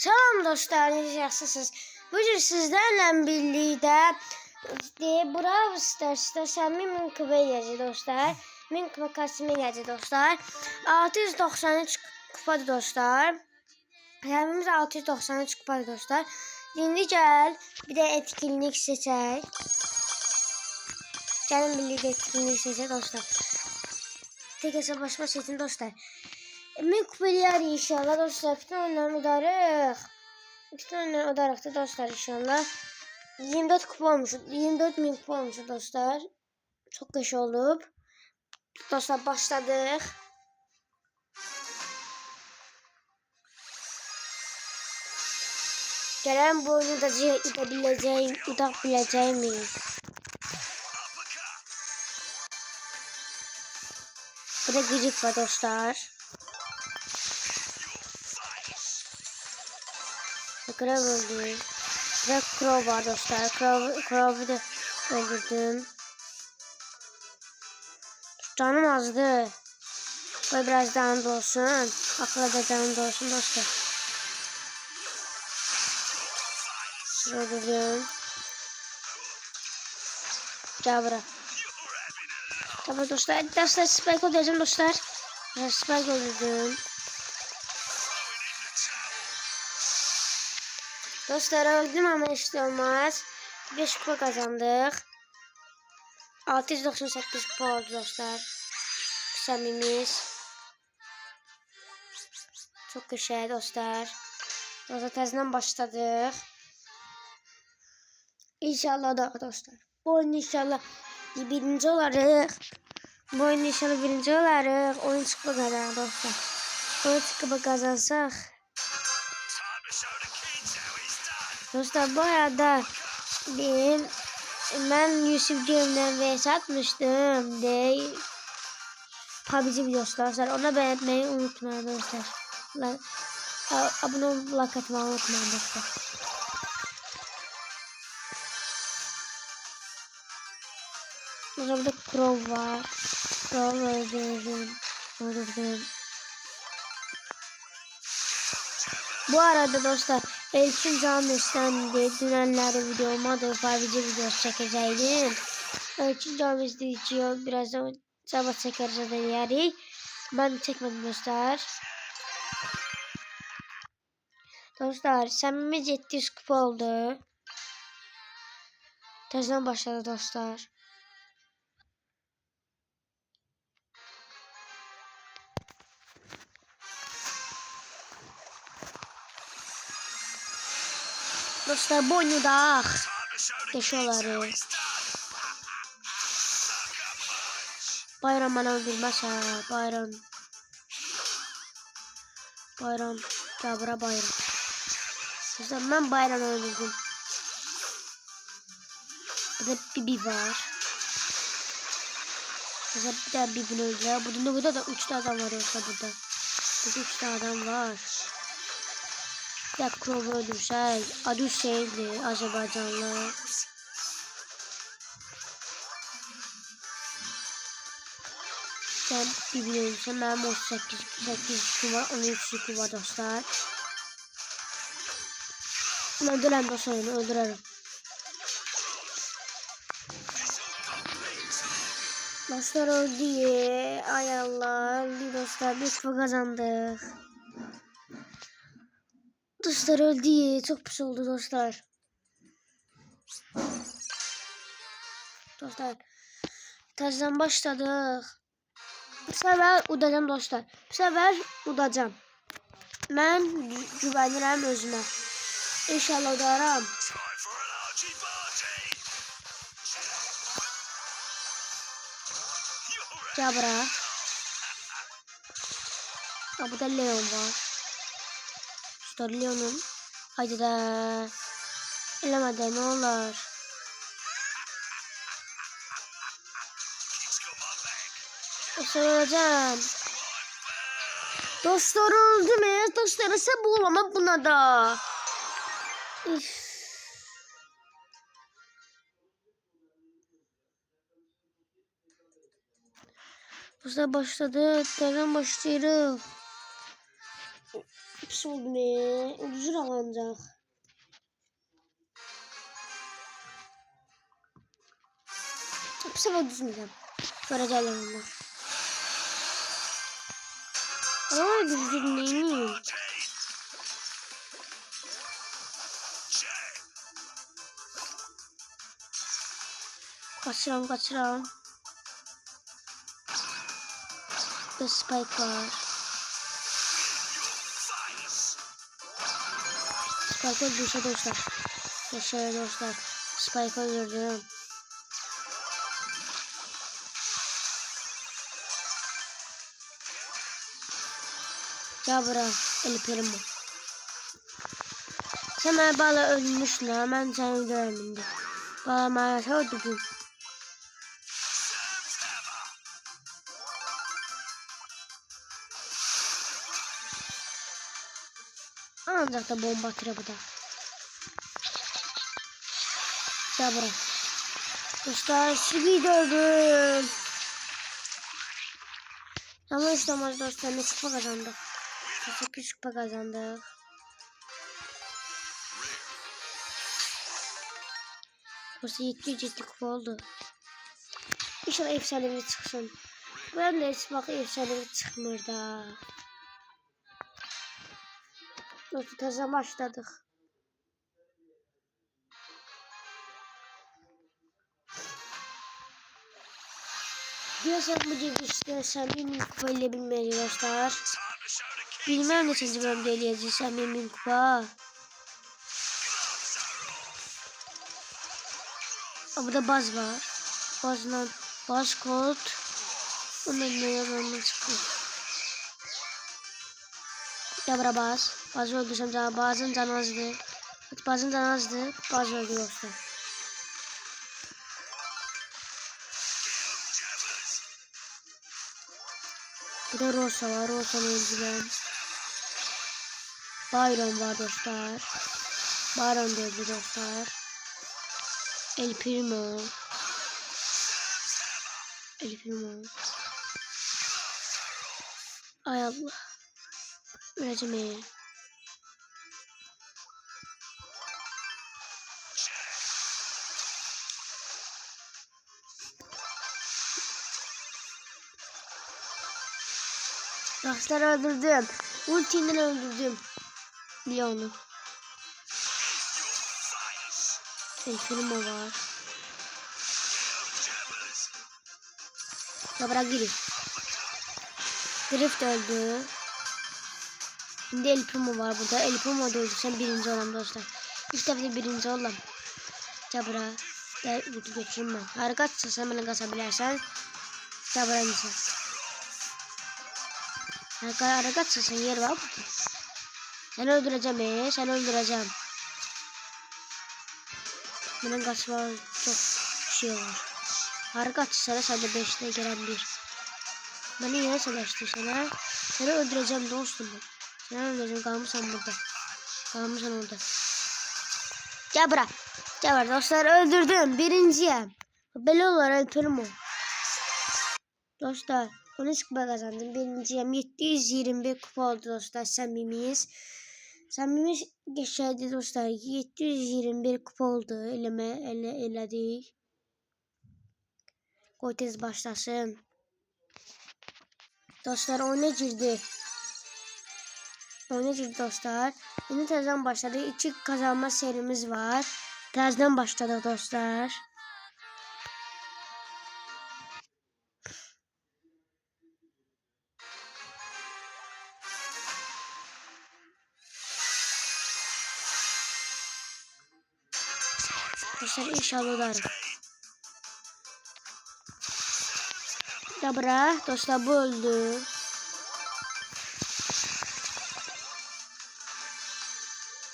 Salam dostlar, necəsiniz? Bu gün sizlərlə birlikdə Brawl Stars'da 1000 kupa gələcək dostlar. 1000 kupa kasımı gələcək dostlar. 693 kupadır dostlar. Həmimiz 693 kupadır dostlar. İndi gəl bir də etkinlik seçək. Gəlin birlikdə etkinlik seçək dostlar. Tek hesaplaşma seçin dostlar. 1000 kupa eləyər inşallah dostlar. Bütün oyunları udarıq. Bütün oyunları udarıq da dostlar inşallah. 24 kupa olmuş. 24.000 kupa olmuş dostlar. Çok geç olub. Dostlar başladık. Gələn bu oyunu da udabiləcəyimiz. Burada gıcık var dostlar. Crow öldü. Burada Crow var dostlar. Crow'u da öldürdüm. Canım azdı. Koy biraz canım dolsun. Akla da canım dolsun dostlar. Öldürdüm. Gel bırak. Tamam dostlar. Dostlar spike öldüreceğim dostlar. Spike öldürdüm. Dostlar öldüm ama işte olmaz. 5 kupa kazandık. 698 kupa oldu dostlar. Samimiz. Çok güzel dostlar. Dostlar tezden başladık. İnşallah da dostlar. Bu oyun inşallah birinci olarıq. Bu oyun inşallah birinci olarıq. Oyun çıkma kazanır dostlar. Oyun çıkma kazansaq. Dostlar bu arada ben Yusuf Game'den vs atmıştım de PUBG videosu dostlar. Ona beğenmeyi unutmayın dostlar. Abone olup like atmayı unutmayın dostlar. Burada Crow var. Crow öldürdüm. Bu arada dostlar Elçin Cami'sinden dünenleri videoma da PUBG videosu çekeceğim. Elçin Cami'si içiyor. Birazdan sabah çekeriz zaten yeri. Ben çekmedim dostlar. Dostlar samimiz 700 kupa oldu. Tezden başladı dostlar. Dostlar bu oyunu da yaşıyorlar. Bayram bana öldürmez ha. Bayram. Gel bura bayram. Dostlar ben bayram öldürdüm. Burada Bibi var. Dostlar bir daha Bibi'ni öldürüyor. Burada da 3 tane adam var yoksa burada. Burada 3 tane adam var. Ya Crow öldürsək. Adı Hüseyindir. Azərbaycanlı. Sen Bibi öldürsən. Mənim 38 yükü var. 13 yükü var dostlar. Öldürəm dostlar onu. Öldürərəm. Dostlar öldü. Ay Allah. Öldü dostlar. Bir kupa kazandık. Dostlar öldü. Çok pis oldu dostlar. Dostlar. Tezden başladık. Bu sefer udacağım dostlar. Bu sefer udacağım. Ben güvenirəm özüme. İnşallah udaram. Gel bura. Burada Leon var. Dostlar Leon'un. Haydi de. Elemedi ne olur. Dostlar öleceğim. Dostlar öldü mü? Dostlar ise bulama buna da. Üff. Dostlar başladı. Terden başlayırıq. Pis oldu ne? Üzür ancak. Bu sefer düzmeyeceğim. Göreceğiz onlar. Ama düzgünlüğünü. Kaçıram. Bir spike var. Spike öldürse dostlar. Yaşar dostlar. Spike öldürdüm. Cabra El Primo. Sen bala ölmüşsün ha. Ben seni görmedim. Bala maalesef öldürdüm. Ancak da bomba atıyor bu da. Cabra. Dostlar Sigi gördüm. Ama istemez dostlar, ne kupa kazandık. 8 kupa kazandık. Burası 707 kupa oldu. İnşallah efsanevi çıksın. Ben de bak efsanevi çıkmıyor da. Dostlar taza başladık. Diyorsak bu işte samimi kupa ile bilmeli dostlar. Bilmem ne sizi bölümde eleyeceğiz samimi kupa. Burada baz var. Baz kod. Onun ne yazanını çıkıyor. Ya bura baz. Bazı öldürsem canı. Bazın canı azdı. Bazın canı azdı. Bazı öldü dostlar. Burada Rosa var. Rosa'nı öldüren. Byron var dostlar. Byron da öldü dostlar. El Primo. Ay Allah. Öleceğim. Dostlar öldürdüm. Ultinden öldürdüm. Leon'u. El Primo var. Ya bırak gireyim. Drift öldü. Şimdi El Primo var burada. El Primo da öldürsen birinci olan dostlar. İlk defa da birinci olan. Cabra. Götürürüm ben. Harika açırsan beni kasabilirsen. Cabra mısın? Harika açırsan yer var burada. Seni öldüreceğim seni öldüreceğim. Benim kaçma çok şey var. Harika açırsana sen de 5'te gelen bir. Beni yine savaştı sana. Seni öldüreceğim dostum ben. Seni öldüreceğim, kalmışsan burada. Kalmışsan orada. Gel bırak. Gel dostlar öldürdüm. Birinciyim. Belli olarak El Primo. Dostlar 13 kupa kazandım. Birinciyim. 721 kupa oldu dostlar. Samimiz geçerdi dostlar. 721 kupa oldu. Eledik. Koytez başlasın. Dostlar oyuna girdi. Dostlar. Yeni tezden başladı. 2 kazanma serimiz var. Tezden başladı dostlar. Dostlar inşallah darım. Dabra dostlar bu öldü.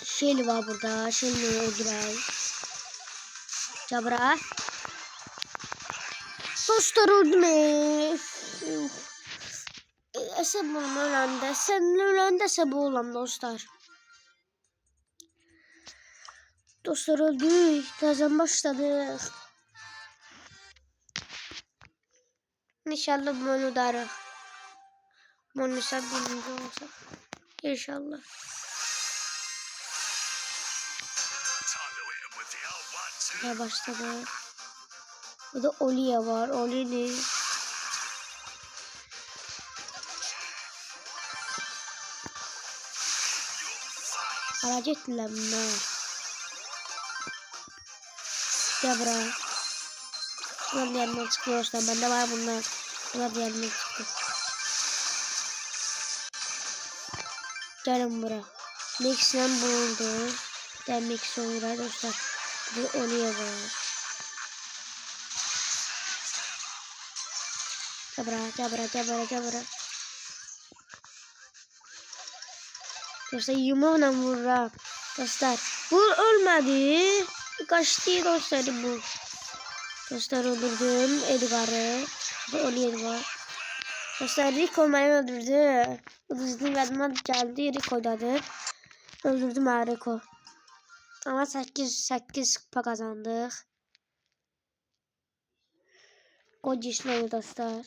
Shelly var burada. Shelly'ni öldüren. Dabra. Dostlar öldü mü? Sabun ölende. Sen ölende sabun olam dostlar. Dostlar öldü. Tezden başladık. İnşallah bunu darıq. Bunu birinci olsa. İnşallah. Ya başladı. Bir de Oli'ye var. Oli'nin aracı ettiler bunlar. Gel buraya. Bunlar diğerinden çıkıyor işte. Bende var bunlar. Bunlar diğerinden çıktı. Gelin buraya. Max'den bulundu. Ben Max olur arkadaşlar. Bir Oli'ye var. Gel buraya. Dostlar yumruğuna vurur. Dostlar bu ölmedi. Kaçtı dostlar bu. Dostlar öldürdüm Edgar'ı. Bu Oli var. Dostlar Rico beni öldürdü. Hızlı yardıma geldi. Rico'dadır. Öldürdüm Rico. Ama 8 kupa kazandık. O cismi dostlar.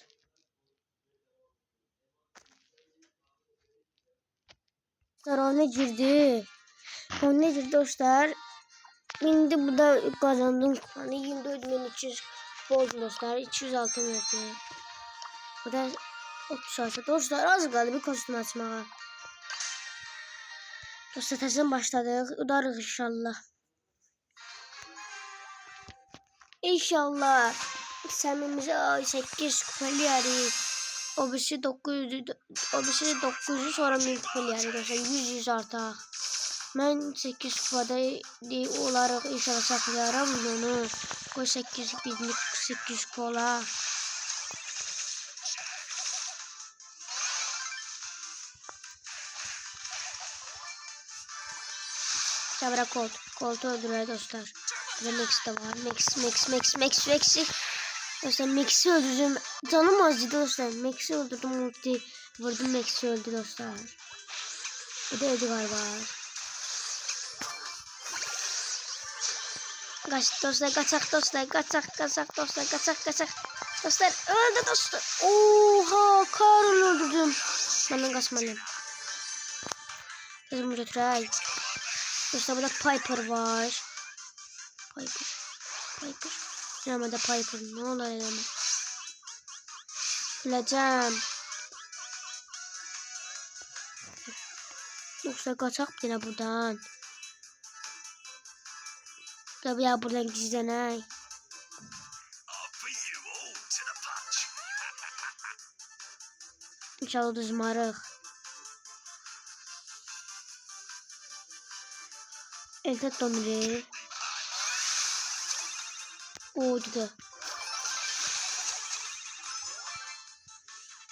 Ona girdi. Ona girdi dostlar. Şimdi bu da kazandım. Hani 24.300 oldu dostlar. 206 metre. Bu da 36. Dostlar az kaldı bir kostüm açmağa. Dostlar tezden başladık. Udarıq inşallah. İnşallah. Səmimize 8 kupalı yani. O birisi 900 sonra 1000 kupalı yani. Dostlar 100 artıq. Ben 8 kupada olarak inşallah saklayarım onu. O 8 binlik 8 kola. Sabra koltuğu öldürüyor dostlar. Ve Max de var. Max. Dostlar Max'i öldürdüm. Canım azdı dostlar. Max'i öldürdüm. Ulti vurdum. Max'i öldü dostlar. Bir de Edgar var. Kaç dostlar kaçak. Dostlar öldü dostlar. Oha Karl öldürdüm. Benden kaçmalıyım. Kızım götürey. Dostlar burada Piper var. Piper. Yanımda Piper ne oluyor ama. Öleceğim. Dostlar kaçak yine buradan. Tabii ya buradan gizleney. İnşallah düzmarıq. Eldə donuru. Oydu.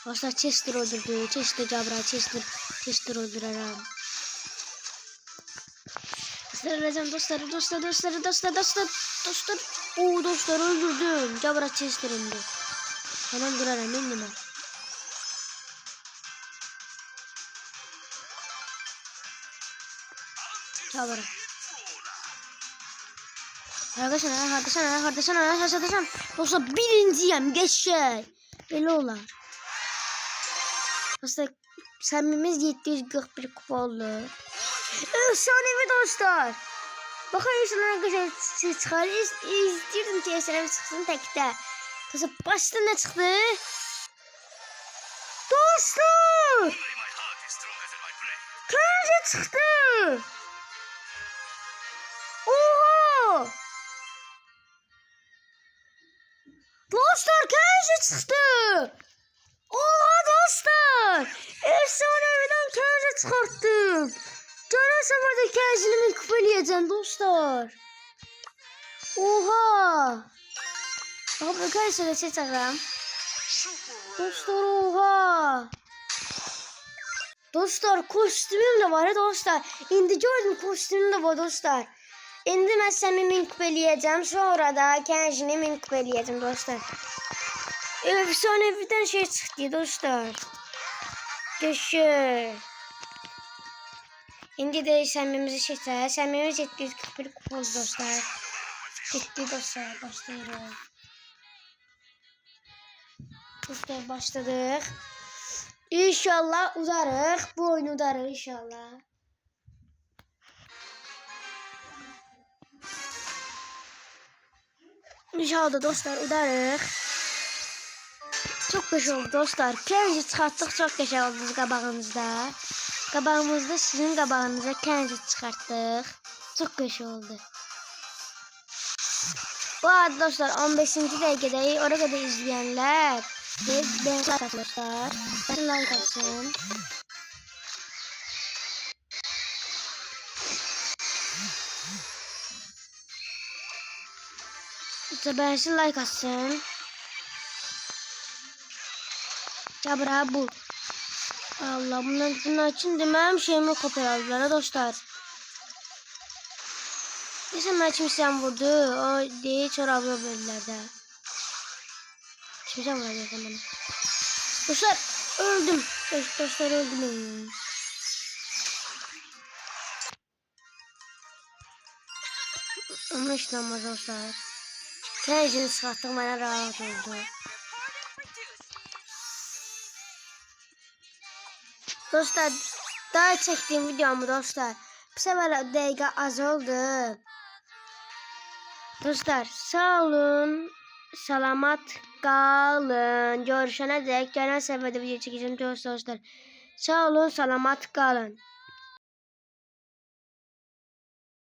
Dostlar Chester öldürdü. Chester cabra. Chester öldürərəm. Öldüreceğim dostlar. Oo dostlar öldürdüm. Cabra Chester'indi. Hemen durarım eminim. Cabra. Arkadaşlar. Dostlar birinciyim. Geçer. Böyle olar. Dostlar samimimiz 741 kupa oldu. Efsanevi dostlar. Bakın insanlar arkadaşlar çıkar. İzledim ki eserem çıksın tekte. Dostlar başta ne çıktı? Dostlar. Kenji çıktı. Oha. Dostlar Kenji çıktı. Oha dostlar. Efsaneviden Kenji çıkarttım. Cana seferde Kenji'nin kupalıyacağım dostlar. Oha. Abi arkadaşlar seçeceğim. Dostlar oha. Dostlar kostümüm de var ya dostlar. İndi gördüm kostümüm de var dostlar. İndi ben Samim'in kupalıyacağım. Sonra da Kenji'nin kupalıyacağım dostlar. Efsaneviden şey çıktı dostlar. Görüşürüz. Şimdi de Samimimizi seçer. Samimimiz 741 kupa oldu dostlar. Gitti dostlar. Başlıyoruz. Dostlar başladık. İnşallah uzarıq. Bu oyunu udarıq inşallah. İnşallah dostlar udarıq. Çok güzel oldu dostlar. Kenzi çıkarttık, çok güzel oldu qabağınızda. Qabağımızda sizin qabağınıza kenzi çıkarttık. Çok güzel oldu. Bu arada dostlar 15. dəqiqədəyik. Oraya kadar izleyenler beğeni like atın dostlar. Like atsın. Beğensin like atsın. Cabra bu. Allah bunlar için demem şeyimi kopyaladılar dostlar. Neyse ben kimsem vurdu. O değil çorabı verdiler de. Kimsem vurdu bana. Dostlar öldüm. Dostlar öldüm. Ama işlemez dostlar. Kendini sıkattık bana rahat oldu. Dostlar daha çektiğim videomu dostlar. Bu sefer dəqiqə az oldu. Dostlar sağ olun. Salamat qalın. Görüşənə dək gələn səfərdə video çəkəcəm dostlar. Sağ olun, salamat qalın.